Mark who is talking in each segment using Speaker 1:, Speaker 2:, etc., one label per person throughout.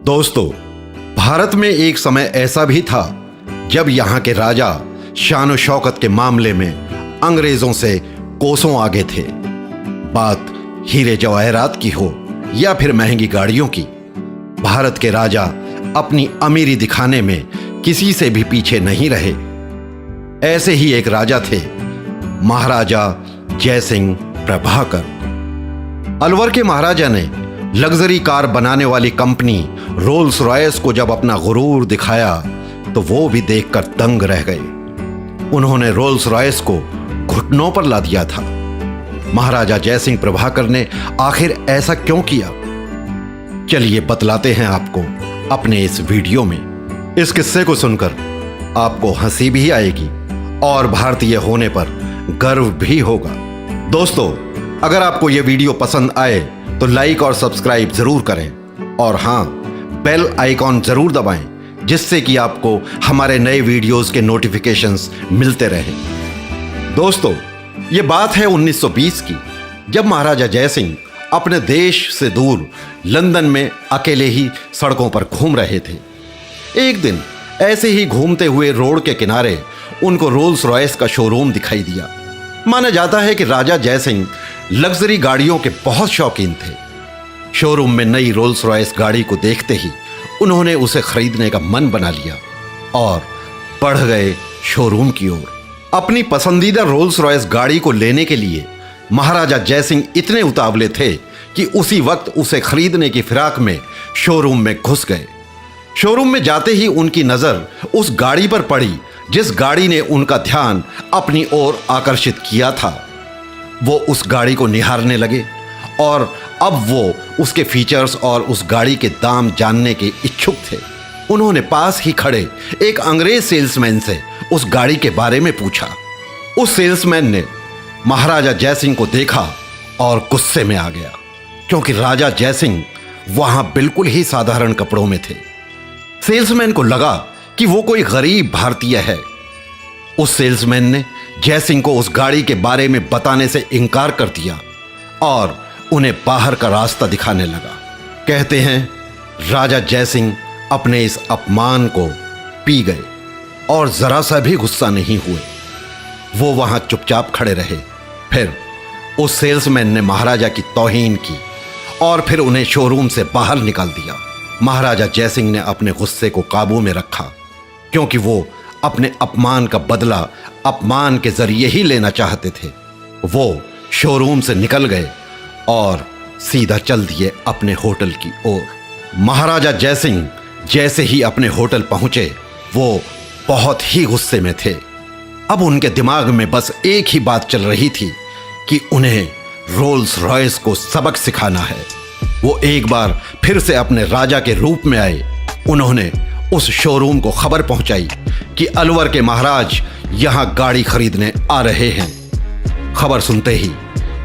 Speaker 1: दोस्तों, भारत में एक समय ऐसा भी था जब यहाँ के राजा शान शौकत के मामले में अंग्रेजों से कोसों आगे थे। बात हीरे जवाहरात की हो या फिर महंगी गाड़ियों की, भारत के राजा अपनी अमीरी दिखाने में किसी से भी पीछे नहीं रहे। ऐसे ही एक राजा थे महाराजा जयसिंह प्रभाकर। अलवर के महाराजा ने लग्जरी कार बनाने वाली कंपनी रोल्स रॉयस को जब अपना गुरूर दिखाया तो वो भी देखकर दंग रह गए। उन्होंने रोल्स रॉयस को घुटनों पर ला दिया था। महाराजा जयसिंह प्रभाकर ने आखिर ऐसा क्यों किया, चलिए बतलाते हैं आपको अपने इस वीडियो में। इस किस्से को सुनकर आपको हंसी भी आएगी और भारतीय होने पर गर्व भी होगा। दोस्तों, अगर आपको यह वीडियो पसंद आए तो लाइक और सब्सक्राइब जरूर करें और हां, बेल आइकॉन जरूर दबाएं जिससे कि आपको हमारे नए वीडियोस के नोटिफिकेशंस मिलते रहें। दोस्तों, ये बात है 1920 की, जब महाराजा जयसिंह अपने देश से दूर लंदन में अकेले ही सड़कों पर घूम रहे थे। एक दिन ऐसे ही घूमते हुए रोड के किनारे उनको रोल्स रॉयस का शोरूम दिखाई दिया। माना जाता है कि राजा जयसिंह लग्जरी गाड़ियों के बहुत शौकीन थे। शोरूम में नई रोल्स रॉयस गाड़ी को देखते ही उन्होंने उसे खरीदने का मन बना लिया और बढ़ गए शोरूम की ओर। अपनी पसंदीदा रोल्स रॉयस गाड़ी को लेने के लिए महाराजा जयसिंह इतने उतावले थे कि उसी वक्त उसे खरीदने की फिराक में शोरूम में घुस गए। शोरूम में जाते ही उनकी नजर उस गाड़ी पर पड़ी जिस गाड़ी ने उनका ध्यान अपनी ओर आकर्षित किया था। वो उस गाड़ी को निहारने लगे और अब वो उसके फीचर्स और उस गाड़ी के दाम जानने के इच्छुक थे। उन्होंने पास ही खड़े एक अंग्रेज सेल्समैन से उस गाड़ी के बारे में पूछा। उस सेल्समैन ने महाराजा जयसिंह को देखा और गुस्से में आ गया, क्योंकि राजा जयसिंह वहां बिल्कुल ही साधारण कपड़ों में थे। सेल्समैन को लगा कि वो कोई गरीब भारतीय है। उस सेल्समैन ने जयसिंह को उस गाड़ी के बारे में बताने से इनकार कर दिया और उन्हें बाहर का रास्ता दिखाने लगा। कहते हैं राजा जयसिंह अपने इस अपमान को पी गए और जरा सा भी गुस्सा नहीं हुए। वो वहां चुपचाप खड़े रहे। फिर उस सेल्समैन ने महाराजा की तौहीन की और फिर उन्हें शोरूम से बाहर निकाल दिया। महाराजा जयसिंह ने अपने गुस्से को काबू में रखा, क्योंकि वो अपने अपमान का बदला अपमान के जरिए ही लेना चाहते थे। वो शोरूम से निकल गए और सीधा चल दिए अपने होटल की ओर। महाराजा जयसिंह जैसे ही अपने होटल पहुंचे, वो बहुत ही गुस्से में थे। अब उनके दिमाग में बस एक ही बात चल रही थी कि उन्हें रोल्स रॉयस को सबक सिखाना है। वो एक बार फिर से अपने राजा के रूप में आए। उन्होंने उस शोरूम को खबर पहुंचाई कि अलवर के महाराज यहां गाड़ी खरीदने आ रहे हैं। खबर सुनते ही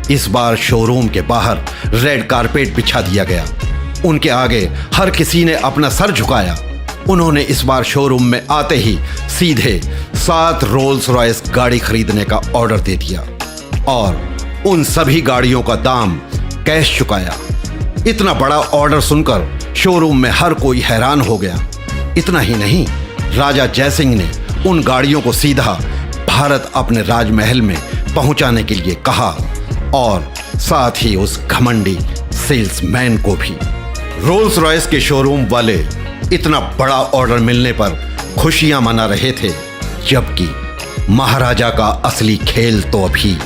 Speaker 1: इस बार शोरूम के बाहर रेड कारपेट बिछा दिया गया। उनके आगे हर किसी ने अपना सर झुकाया। उन्होंने इस बार शोरूम में आते ही सीधे 7 रोल्स रॉयस गाड़ी खरीदने का ऑर्डर दे दिया और उन सभी गाड़ियों का दाम कैश चुकाया। इतना बड़ा ऑर्डर सुनकर शोरूम में हर कोई हैरान हो गया। इतना ही नहीं, राजा जयसिंह ने उन गाड़ियों को सीधा भारत अपने राजमहल में पहुंचाने के लिए कहा और साथ ही उस घमंडी सेल्समैन को भी। रोल्स रॉयस के शोरूम वाले इतना बड़ा ऑर्डर मिलने पर खुशियां मना रहे थे, जबकि महाराजा का असली खेल तो अभी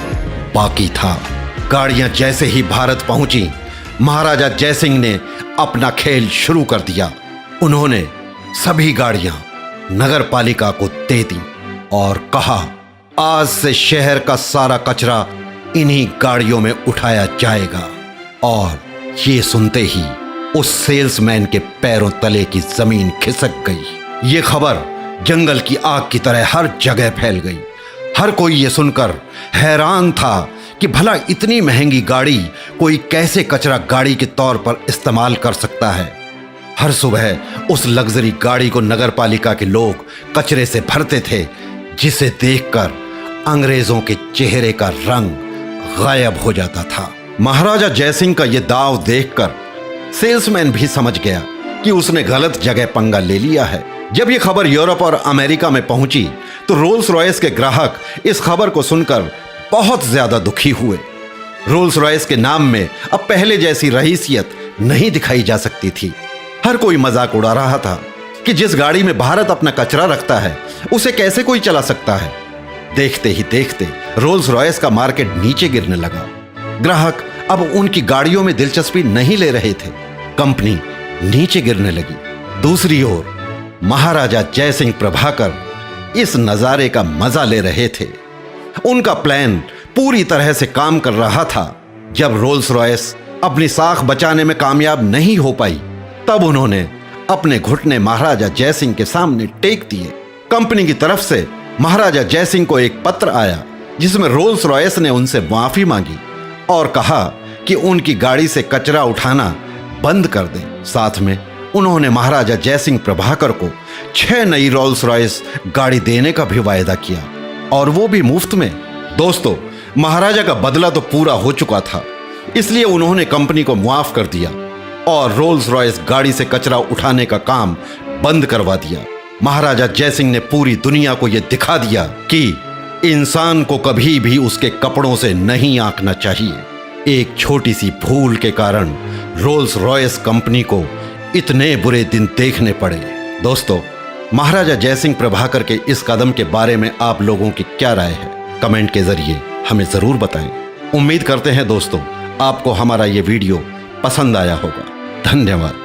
Speaker 1: बाकी था। गाड़ियां जैसे ही भारत पहुंची, महाराजा जयसिंह ने अपना खेल शुरू कर दिया। उन्होंने सभी गाड़ियां नगर पालिका को दे दी और कहा, आज से शहर का सारा कचरा इन्हीं गाड़ियों में उठाया जाएगा। और ये सुनते ही उस सेल्समैन के पैरों तले की जमीन खिसक गई। ये खबर जंगल की आग की तरह हर जगह फैल गई। हर कोई ये सुनकर हैरान था कि भला इतनी महंगी गाड़ी कोई कैसे कचरा गाड़ी के तौर पर इस्तेमाल कर सकता है। हर सुबह उस लग्जरी गाड़ी को नगर पालिका के लोग कचरे से भरते थे, जिसे देखकर अंग्रेजों के चेहरे का रंग गायब हो जाता था। महाराजा जयसिंह का यह दाव देखकर सेल्समैन भी समझ गया कि उसने गलत जगह पंगा ले लिया है। जब यह खबर यूरोप और अमेरिका में पहुंची तो रोल्स रॉयस के ग्राहक इस खबर को सुनकर बहुत ज्यादा दुखी हुए। रोल्स रॉयस के नाम में अब पहले जैसी रईसियत नहीं दिखाई जा सकती थी। हर कोई मजाक उड़ा रहा था कि जिस गाड़ी में भारत अपना कचरा रखता है उसे कैसे कोई चला सकता है। देखते ही देखते रोल्स रॉयस का मार्केट नीचे गिरने लगा। ग्राहक अब उनकी गाड़ियों में दिलचस्पी नहीं ले रहे थे। कंपनी नीचे गिरने लगी। दूसरी ओर महाराजा जयसिंह प्रभाकर इस नजारे का मजा ले रहे थे। उनका प्लान पूरी तरह से काम कर रहा था। जब रोल्स रॉयस अपनी साख बचाने में कामयाब नहीं हो पाई तब उन्होंने अपने घुटने महाराजा जयसिंह के सामने टेक दिए। कंपनी की तरफ से महाराजा जयसिंह को एक पत्र आया जिसमें रोल्स रॉयस ने उनसे माफी मांगी और कहा कि उनकी गाड़ी से कचरा उठाना बंद कर दें। साथ में उन्होंने महाराजा जयसिंह प्रभाकर को 6 नई रोल्स रॉयस गाड़ी देने का भी वायदा किया और वो भी मुफ्त में। दोस्तों, महाराजा का बदला तो पूरा हो चुका था, इसलिए उन्होंने कंपनी को मुआफ कर दिया और रोल्स रॉयस गाड़ी से कचरा उठाने का काम बंद करवा दिया। महाराजा जयसिंह ने पूरी दुनिया को यह दिखा दिया कि इंसान को कभी भी उसके कपड़ों से नहीं आंकना चाहिए। एक छोटी सी भूल के कारण रोल्स रॉयस कंपनी को इतने बुरे दिन देखने पड़े। दोस्तों, महाराजा जयसिंह प्रभाकर के इस कदम के बारे में आप लोगों की क्या राय है? कमेंट के जरिए हमें जरूर बताएं। उम्मीद करते हैं दोस्तों आपको हमारा ये वीडियो पसंद आया होगा। धन्यवाद।